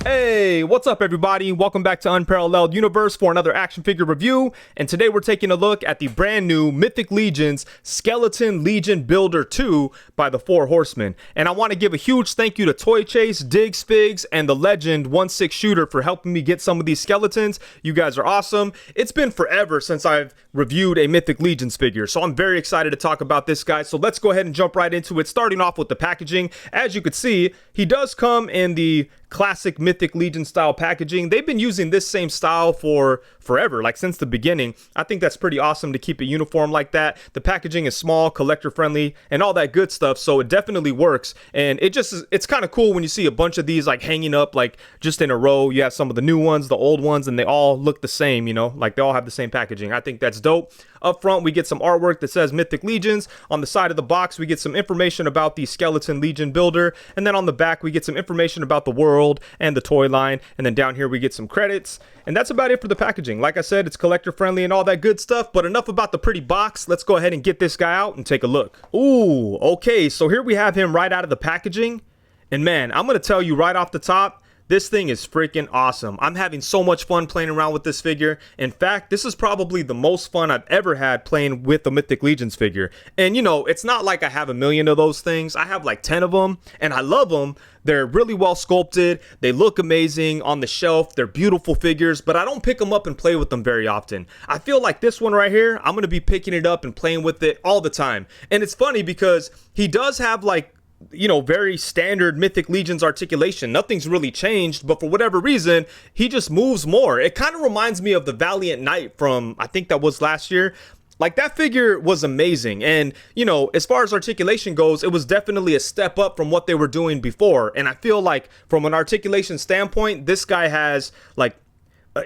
Hey, what's up everybody? Welcome back to Unparalleled Universe for another action figure review, and today we're taking a look at the brand new Mythic Legions Skeleton Legion Builder 2 by the Four Horsemen. And I want to give a huge thank you to Toy Chase, Diggs Figs, and the Legend 1/6 Shooter for helping me get some of these skeletons. You guys are awesome. It's been forever since I've reviewed a Mythic Legions figure, so I'm very excited to talk about this guy. So let's go ahead and jump right into it, starting off with the packaging. As you can see, he does come in the classic Mythic Legion style packaging. They've been using this same style for forever, like since the beginning. I think that's pretty awesome to keep it uniform like that. The packaging is small, collector friendly, and all that good stuff, so it definitely works. And it's kind of cool when you see a bunch of these like hanging up like just in a row. You have some of the new ones, the old ones, and they all look the same, you know, like they all have the same packaging. I think that's dope. Up front, we get some artwork that says Mythic Legions. On the side of the box, we get some information about the Skeleton Legion Builder. And then on the back, we get some information about the world and the toy line. And then down here, we get some credits. And that's about it for the packaging. Like I said, it's collector friendly and all that good stuff. But enough about the pretty box. Let's go ahead and get this guy out and take a look. Ooh, okay. So here we have him right out of the packaging. And man, I'm going to tell you right off the top, this thing is freaking awesome. I'm having so much fun playing around with this figure. In fact, this is probably the most fun I've ever had playing with a Mythic Legions figure. And you know, it's not like I have a million of those things. I have like 10 of them and I love them. They're really well sculpted. They look amazing on the shelf. They're beautiful figures, but I don't pick them up and play with them very often. I feel like this one right here, I'm going to be picking it up and playing with it all the time. And it's funny because he does have like, you know, very standard Mythic Legions articulation. Nothing's really changed, but for whatever reason, he just moves more. It kind of reminds me of the Valiant Knight from, I think that was last year. Like, that figure was amazing. And, you know, as far as articulation goes, it was definitely a step up from what they were doing before. And I feel like from an articulation standpoint, this guy has like,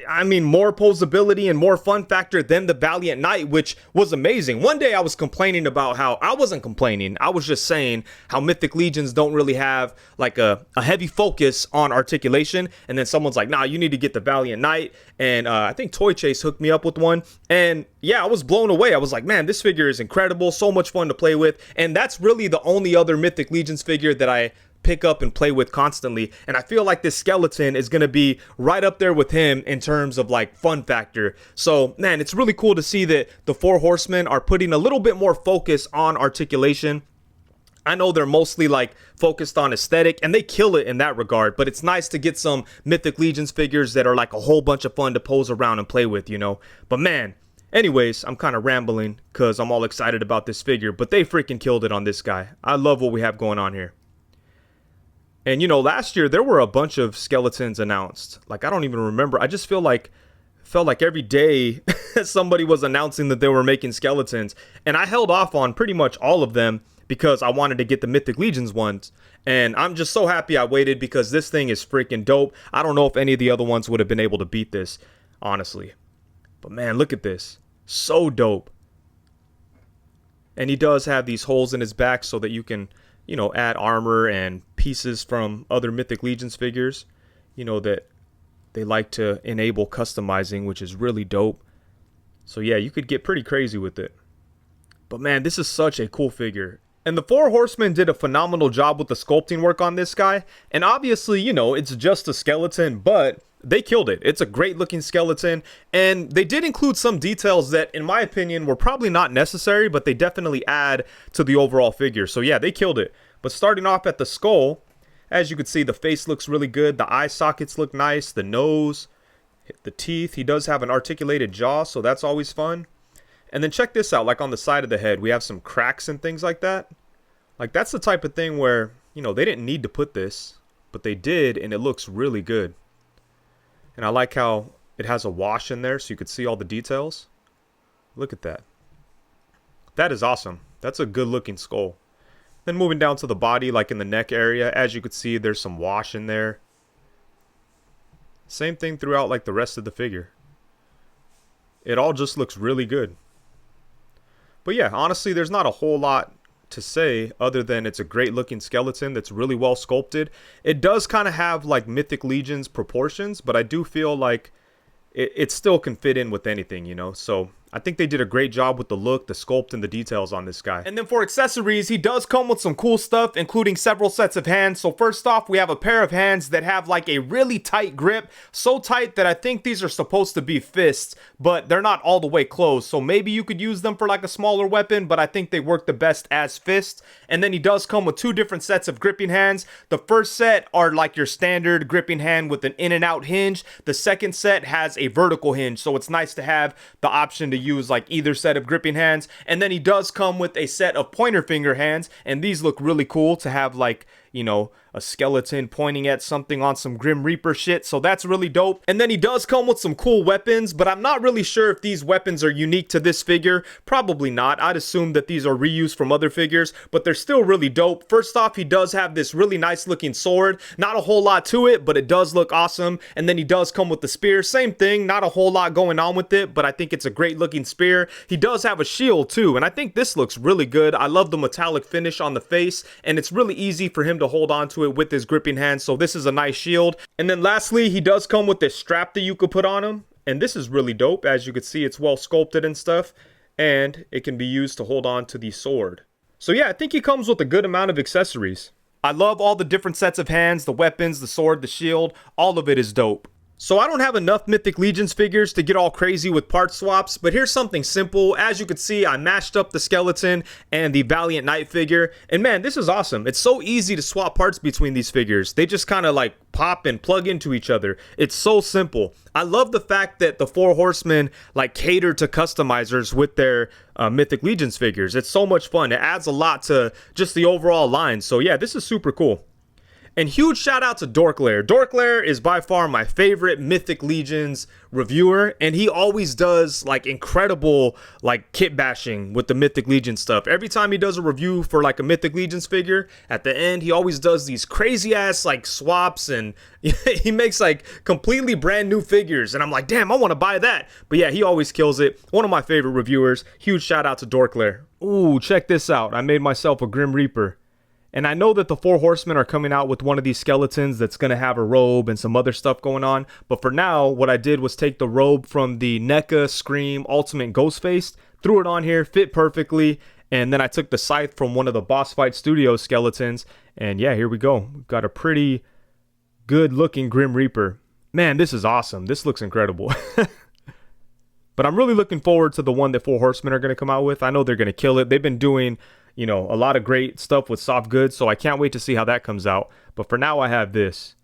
I mean, more posability and more fun factor than the Valiant Knight, which was amazing. One day I was complaining about how, I wasn't complaining, I was just saying how Mythic Legions don't really have like a heavy focus on articulation. And then someone's like, nah, you need to get the Valiant Knight. And I think Toy Chase hooked me up with one. And yeah, I was blown away. I was like, man, this figure is incredible. So much fun to play with. And that's really the only other Mythic Legions figure that I pick up and play with constantly, and I feel like this skeleton is going to be right up there with him in terms of like fun factor. So man, it's really cool to see that the Four Horsemen are putting a little bit more focus on articulation. I know they're mostly like focused on aesthetic and they kill it in that regard, but it's nice to get some Mythic Legions figures that are like a whole bunch of fun to pose around and play with, you know. But man, anyways, I'm kind of rambling because I'm all excited about this figure, but they freaking killed it on this guy. I love what we have going on here. And, you know, last year there were a bunch of skeletons announced. Like, I don't even remember. I just felt like every day somebody was announcing that they were making skeletons. And I held off on pretty much all of them because I wanted to get the Mythic Legions ones. And I'm just so happy I waited because this thing is freaking dope. I don't know if any of the other ones would have been able to beat this, honestly. But man, look at this. So dope. And he does have these holes in his back so that you can, you know, add armor and pieces from other Mythic Legions figures, you know, that they like to enable customizing, which is really dope. So yeah, you could get pretty crazy with it. But man, this is such a cool figure. And the Four Horsemen did a phenomenal job with the sculpting work on this guy. And obviously, you know, it's just a skeleton, but they killed it. It's a great looking skeleton. And they did include some details that, in my opinion, were probably not necessary, but they definitely add to the overall figure. So yeah, they killed it. But starting off at the skull, as you can see, the face looks really good. The eye sockets look nice. The nose, the teeth. He does have an articulated jaw, so that's always fun. And then check this out, like on the side of the head, we have some cracks and things like that. Like, that's the type of thing where, you know, they didn't need to put this, but they did, and it looks really good. And I like how it has a wash in there so you could see all the details. Look at that. That is awesome. That's a good looking skull. Then moving down to the body, like in the neck area, as you could see, there's some wash in there. Same thing throughout like the rest of the figure. It all just looks really good. But yeah, honestly, there's not a whole lot to say other than it's a great looking skeleton that's really well sculpted. It does kind of have like Mythic Legions proportions, but I do feel like it still can fit in with anything, you know. So I think they did a great job with the look, the sculpt, and the details on this guy. And then for accessories, he does come with some cool stuff, including several sets of hands. So first off, we have a pair of hands that have like a really tight grip, so tight that I think these are supposed to be fists, but they're not all the way closed. So maybe you could use them for like a smaller weapon, but I think they work the best as fists. And then he does come with two different sets of gripping hands. The first set are like your standard gripping hand with an in and out hinge. The second set has a vertical hinge, so it's nice to have the option to use like either set of gripping hands. And then he does come with a set of pointer finger hands, and these look really cool to have, like, you know, a skeleton pointing at something on some Grim Reaper shit, so that's really dope. And then he does come with some cool weapons, but I'm not really sure if these weapons are unique to this figure. Probably not. I'd assume that these are reused from other figures, but they're still really dope. First off, he does have this really nice looking sword. Not a whole lot to it, but it does look awesome. And then he does come with the spear. Same thing, not a whole lot going on with it, but I think it's a great looking spear. He does have a shield too, and I think this looks really good. I love the metallic finish on the face, and it's really easy for him to hold on to it with his gripping hand, so this is a nice shield. And then lastly, he does come with this strap that you could put on him, and this is really dope. As you can see, it's well sculpted and stuff, and it can be used to hold on to the sword. So yeah, I think he comes with a good amount of accessories. I love all the different sets of hands, the weapons, the sword, the shield, all of it is dope. So I don't have enough Mythic Legions figures to get all crazy with part swaps, but here's something simple. As you can see, I mashed up the skeleton and the Valiant Knight figure, and man, this is awesome. It's so easy to swap parts between these figures. They just kind of like pop and plug into each other. It's so simple. I love the fact that the Four Horsemen like cater to customizers with their Mythic Legions figures. It's so much fun. It adds a lot to just the overall line. So yeah, this is super cool. And huge shout out to Dorklair. Dorklair is by far my favorite Mythic Legions reviewer, and he always does like incredible like kit bashing with the Mythic Legion stuff. Every time he does a review for like a Mythic Legions figure, at the end he always does these crazy ass like swaps, and he makes like completely brand new figures, and I'm like, damn, I want to buy that. But yeah, he always kills it. One of my favorite reviewers. Huge shout out to Dorklair. Ooh, check this out. I made myself a Grim Reaper. And I know that the Four Horsemen are coming out with one of these skeletons that's going to have a robe and some other stuff going on. But for now, what I did was take the robe from the NECA Scream Ultimate Ghostface, threw it on here, fit perfectly. And then I took the scythe from one of the Boss Fight Studios skeletons. And yeah, here we go. We've got a pretty good looking Grim Reaper. Man, this is awesome. This looks incredible. But I'm really looking forward to the one that Four Horsemen are going to come out with. I know they're going to kill it. They've been doing, you know, a lot of great stuff with soft goods, so I can't wait to see how that comes out. But for now, I have this.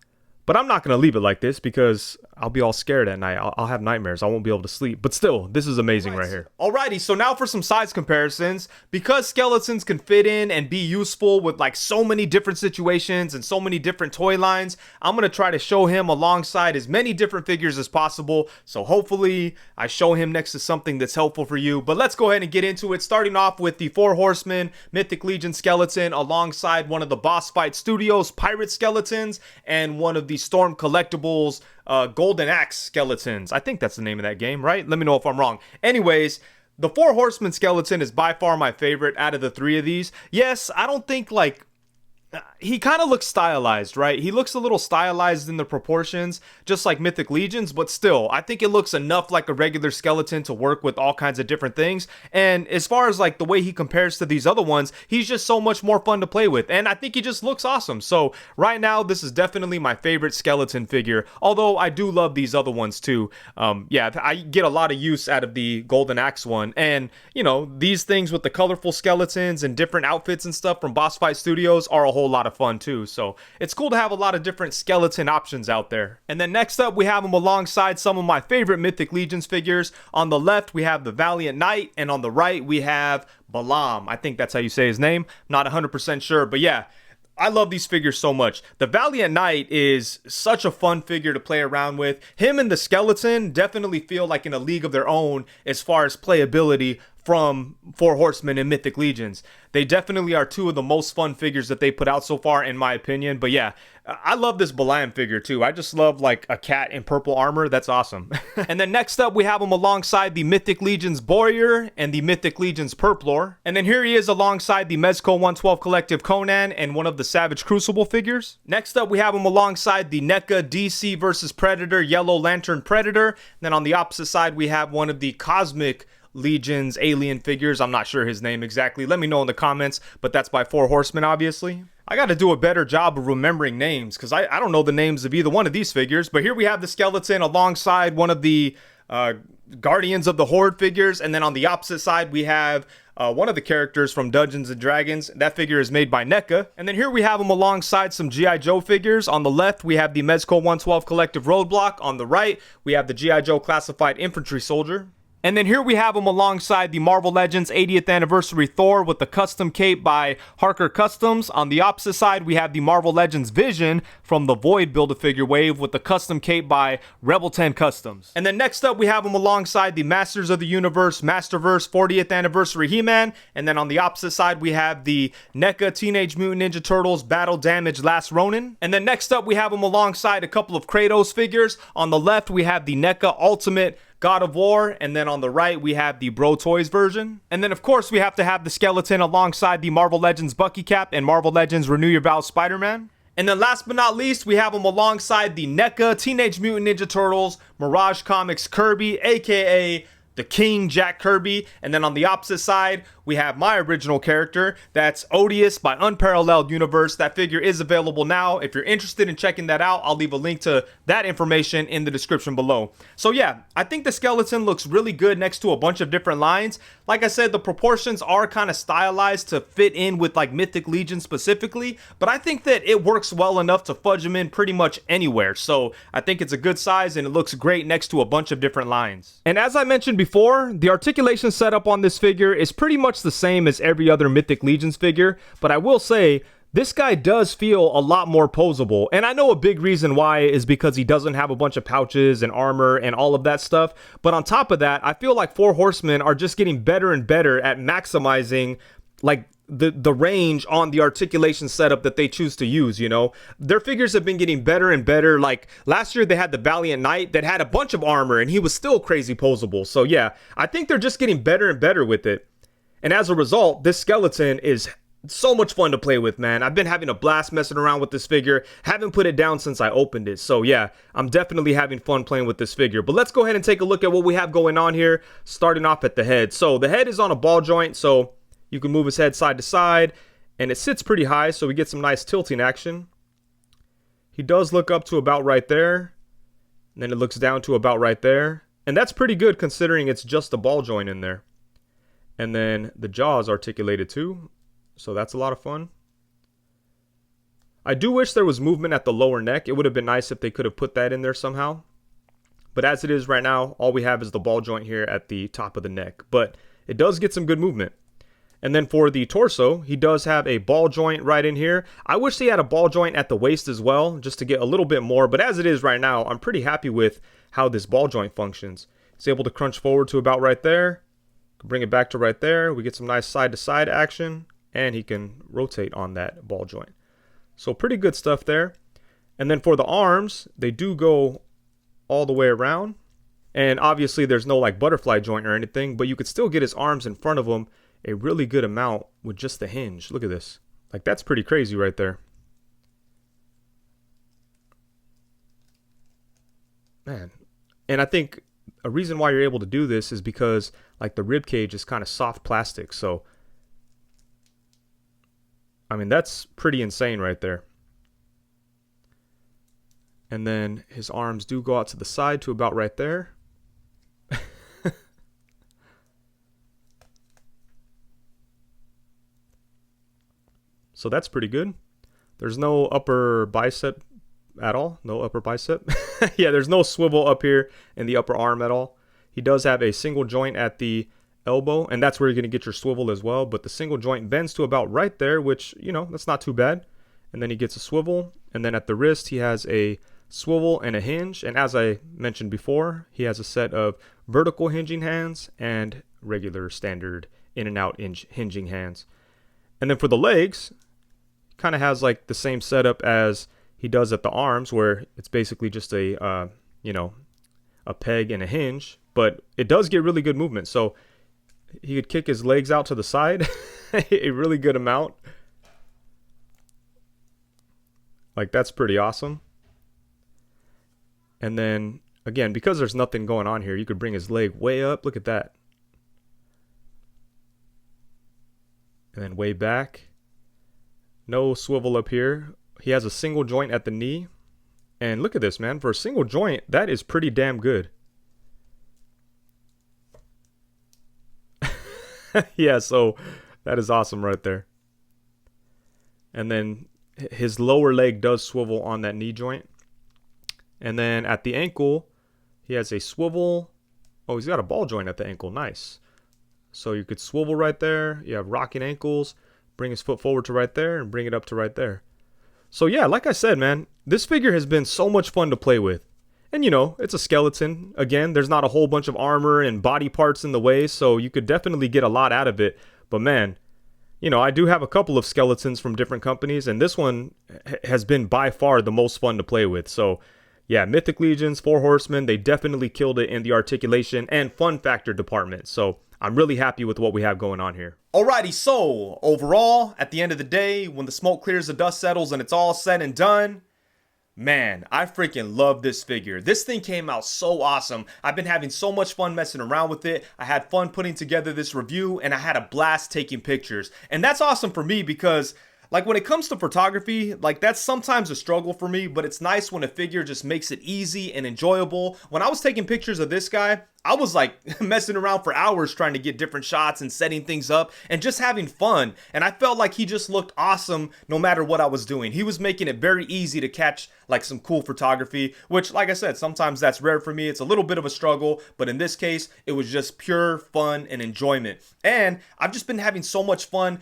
But I'm not going to leave it like this because I'll be all scared at night. I'll have nightmares. I won't be able to sleep. But still, this is amazing right here. Alrighty, so now for some size comparisons. Because skeletons can fit in and be useful with like so many different situations and so many different toy lines, I'm going to try to show him alongside as many different figures as possible. So hopefully I show him next to something that's helpful for you. But let's go ahead and get into it. Starting off with the Four Horsemen Mythic Legion skeleton alongside one of the Boss Fight Studios pirate skeletons and one of the Storm Collectibles Golden Axe skeletons. I think that's the name of that game, right? Let me know if I'm wrong. Anyways, the Four Horsemen skeleton is by far my favorite out of the three of these. Yes, I don't think like he kind of looks stylized, right? He looks a little stylized in the proportions, just like Mythic Legions, but still, I think it looks enough like a regular skeleton to work with all kinds of different things. And as far as like the way he compares to these other ones, he's just so much more fun to play with, and I think he just looks awesome. So right now, this is definitely my favorite skeleton figure, although I do love these other ones too. Yeah, I get a lot of use out of the Golden Axe one, and you know, these things with the colorful skeletons and different outfits and stuff from Boss Fight Studios are a whole lot of fun too. So it's cool to have a lot of different skeleton options out there. And then next up, we have him alongside some of my favorite Mythic Legions figures. On the left, we have the Valiant Knight, and on the right, we have Balam. I think that's how you say his name. Not 100% sure, but yeah, I love these figures so much. The Valiant Knight is such a fun figure to play around with. Him and the skeleton definitely feel like in a league of their own as far as playability from Four Horsemen and Mythic Legions. They definitely are two of the most fun figures that they put out so far, in my opinion. But yeah, I love this Balam figure too. I just love like a cat in purple armor. That's awesome. And then next up, we have him alongside the Mythic Legions Boyer and the Mythic Legions Purplor. And then here he is alongside the Mezco 112 Collective Conan and one of the Savage Crucible figures. Next up, we have him alongside the NECA DC vs Predator Yellow Lantern Predator. And then on the opposite side, we have one of the Cosmic Legions alien figures. I'm not sure his name exactly. Let me know in the comments, but that's by Four Horsemen, obviously. I got to do a better job of remembering names because I don't know the names of either one of these figures. But here we have the skeleton alongside one of the Guardians of the Horde figures. And then on the opposite side, we have one of the characters from Dungeons and Dragons. That figure is made by NECA. And then here we have him alongside some G.I. Joe figures. On the left, we have the Mezco 112 Collective Roadblock. On the right, we have the G.I. Joe Classified Infantry Soldier. And then here we have him alongside the Marvel Legends 80th Anniversary Thor with the custom cape by Harker Customs. On the opposite side, we have the Marvel Legends Vision from the Void Build-A-Figure Wave with the custom cape by Rebel 10 Customs. And then next up, we have him alongside the Masters of the Universe Masterverse 40th Anniversary He-Man. And then on the opposite side, we have the NECA Teenage Mutant Ninja Turtles Battle Damage Last Ronin. And then next up, we have him alongside a couple of Kratos figures. On the left, we have the NECA Ultimate God of War, and then on the right we have the Bro Toys version. And then of course we have to have the skeleton alongside the Marvel Legends Bucky Cap and Marvel Legends Renew Your Vows Spider-Man. And then last but not least, we have him alongside the NECA Teenage Mutant Ninja Turtles Mirage Comics Kirby, aka the King Jack Kirby. And then on the opposite side, we have my original character. That's Odious by Unparalleled Universe. That figure is available now. If you're interested in checking that out, I'll leave a link to that information in the description below. So yeah, I think the skeleton looks really good next to a bunch of different lines. Like I said, the proportions are kind of stylized to fit in with like Mythic Legion specifically, but I think that it works well enough to fudge them in pretty much anywhere. So I think it's a good size and it looks great next to a bunch of different lines. And as I mentioned before, the articulation setup on this figure is pretty much the same as every other Mythic Legions figure, but I will say this guy does feel a lot more posable. And I know a big reason why is because he doesn't have a bunch of pouches and armor and all of that stuff. But on top of that, I feel like Four Horsemen are just getting better and better at maximizing like the range on the articulation setup that they choose to use, you know. Their figures have been getting better and better. Like last year they had the Valiant Knight that had a bunch of armor and he was still crazy posable. So yeah, I think they're just getting better and better with it. And as a result, this skeleton is so much fun to play with, man. I've been having a blast messing around with this figure. Haven't put it down since I opened it. So yeah, I'm definitely having fun playing with this figure. But let's go ahead and take a look at what we have going on here, starting off at the head. So the head is on a ball joint, so you can move his head side to side, and it sits pretty high, so we get some nice tilting action. He does look up to about right there, and then it looks down to about right there. And that's pretty good considering it's just a ball joint in there. And then the jaw is articulated too, so that's a lot of fun. I do wish there was movement at the lower neck. It would have been nice if they could have put that in there somehow. But as it is right now, all we have is the ball joint here at the top of the neck. But it does get some good movement. And then for the torso, he does have a ball joint right in here. I wish he had a ball joint at the waist as well, just to get a little bit more. But as it is right now, I'm pretty happy with how this ball joint functions. He's able to crunch forward to about right there. Bring it back to right there. We get some nice side-to-side action. And he can rotate on that ball joint. So pretty good stuff there. And then for the arms, they do go all the way around. And obviously there's no like butterfly joint or anything, but you could still get his arms in front of him a really good amount with just the hinge. Look at this. Like that's pretty crazy right there. Man. And I think a reason why you're able to do this is because like the rib cage is kind of soft plastic. So I mean, that's pretty insane right there. And then his arms do go out to the side to about right there. So that's pretty good. There's no upper bicep at all. No upper bicep. Yeah, there's no swivel up here in the upper arm at all. He does have a single joint at the elbow, and that's where you're going to get your swivel as well. But the single joint bends to about right there, which, you know, that's not too bad. And then he gets a swivel. And then at the wrist, he has a swivel and a hinge. And as I mentioned before, he has a set of vertical hinging hands and regular standard in and out hinging hands. And then for the legs, kind of has like the same setup as he does at the arms, where it's basically just a, you know, a peg and a hinge. But it does get really good movement. So he could kick his legs out to the side a really good amount. Like that's pretty awesome. And then again, because there's nothing going on here, you could bring his leg way up. Look at that. And then way back. No swivel up here. He has a single joint at the knee. And look at this, man. For a single joint, that is pretty damn good. Yeah, so that is awesome right there. And then his lower leg does swivel on that knee joint. And then at the ankle, he has a swivel. Oh, he's got a ball joint at the ankle. Nice. So you could swivel right there. You have rocking ankles. Bring his foot forward to right there and bring it up to right there. So yeah, like I said, man, this figure has been so much fun to play with. And you know, it's a skeleton. Again, there's not a whole bunch of armor and body parts in the way, so you could definitely get a lot out of it. But man, you know, I do have a couple of skeletons from different companies, and this one has been by far the most fun to play with. So yeah, Mythic Legions, Four Horsemen, they definitely killed it in the articulation and fun factor department. So I'm really happy with what we have going on here. Alrighty, so overall, at the end of the day, when the smoke clears, the dust settles, and it's all said and done, man, I freaking love this figure. This thing came out so awesome. I've been having so much fun messing around with it. I had fun putting together this review, and I had a blast taking pictures. And that's awesome for me because, like, when it comes to photography, like, that's sometimes a struggle for me, but it's nice when a figure just makes it easy and enjoyable. When I was taking pictures of this guy, I was like messing around for hours trying to get different shots and setting things up and just having fun. And I felt like he just looked awesome no matter what I was doing. He was making it very easy to catch like some cool photography, which, like I said, sometimes that's rare for me. It's a little bit of a struggle, but in this case, it was just pure fun and enjoyment. And I've just been having so much fun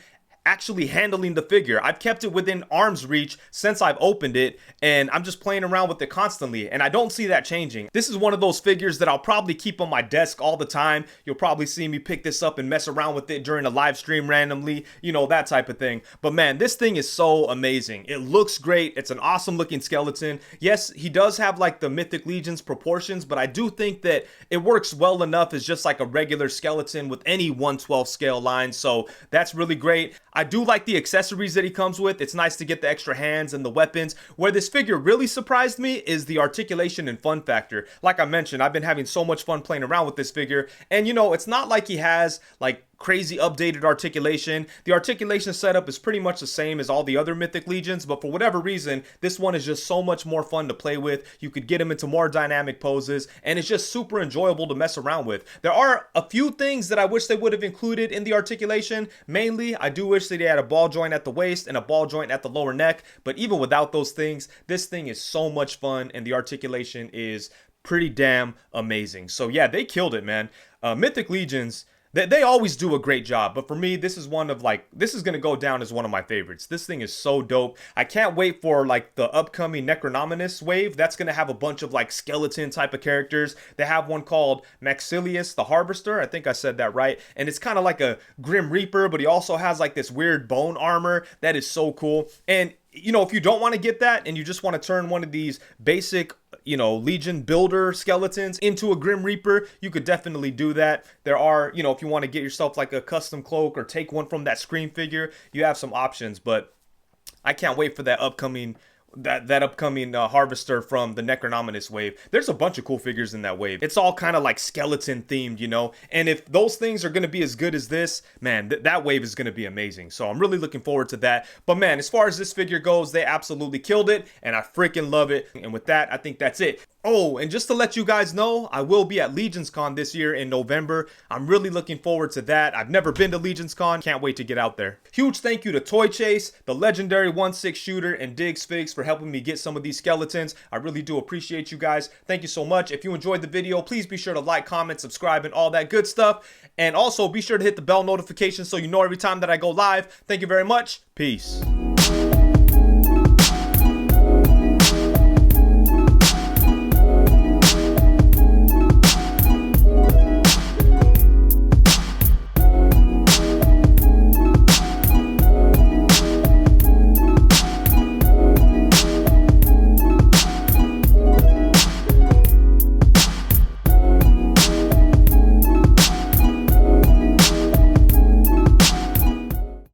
actually handling the figure. I've kept it within arm's reach since I've opened it, and I'm just playing around with it constantly, and I don't see that changing. This is one of those figures that I'll probably keep on my desk all the time. You'll probably see me pick this up and mess around with it during a live stream randomly, you know, that type of thing. But man, this thing is so amazing. It looks great. It's an awesome looking skeleton. Yes, he does have like the Mythic Legions proportions, but I do think that it works well enough as just like a regular skeleton with any 1/12 scale line, so that's really great. I do like the accessories that he comes with. It's nice to get the extra hands and the weapons. Where this figure really surprised me is the articulation and fun factor. Like I mentioned, I've been having so much fun playing around with this figure. And you know, it's not like he has like crazy updated articulation. The articulation setup is pretty much the same as all the other Mythic Legions, but for whatever reason, this one is just so much more fun to play with. You could get him into more dynamic poses, and it's just super enjoyable to mess around with. There are a few things that I wish they would have included in the articulation. Mainly, I do wish that he had a ball joint at the waist and a ball joint at the lower neck, but even without those things, this thing is so much fun, and the articulation is pretty damn amazing. So yeah, they killed it, man. Mythic Legions, they always do a great job, but for me, this is one of like, this is going to go down as one of my favorites. This thing is so dope. I can't wait for like the upcoming Necronominus Wave. That's going to have a bunch of like skeleton type of characters. They have one called Maxilius the Harvester. I think I said that right. And it's kind of like a Grim Reaper, but he also has like this weird bone armor. That is so cool. And you know, if you don't want to get that and you just want to turn one of these basic, you know, Legion builder skeletons into a Grim Reaper, you could definitely do that. There are, you know, if you want to get yourself like a custom cloak or take one from that Scream figure, you have some options. But I can't wait for that upcoming Harvester from the Necronominus Wave. There's a bunch of cool figures in that wave. It's all kind of like skeleton themed, you know, and if those things are going to be as good as this, man, that wave is going to be amazing. So I'm really looking forward to that. But man, as far as this figure goes, they absolutely killed it, and I freaking love it. And with that, I think that's it. Oh, and just to let you guys know, I will be at Legions Con this year in November. I'm really looking forward to that. I've never been to Legions Con. Can't wait to get out there. Huge thank you to Toy Chase, the legendary 1/6 shooter, and Diggs Figs for helping me get some of these skeletons. I really do appreciate you guys. Thank you so much. If you enjoyed the video, please be sure to like, comment, subscribe, and all that good stuff. And also be sure to hit the bell notification so you know every time that I go live. Thank you very much. Peace.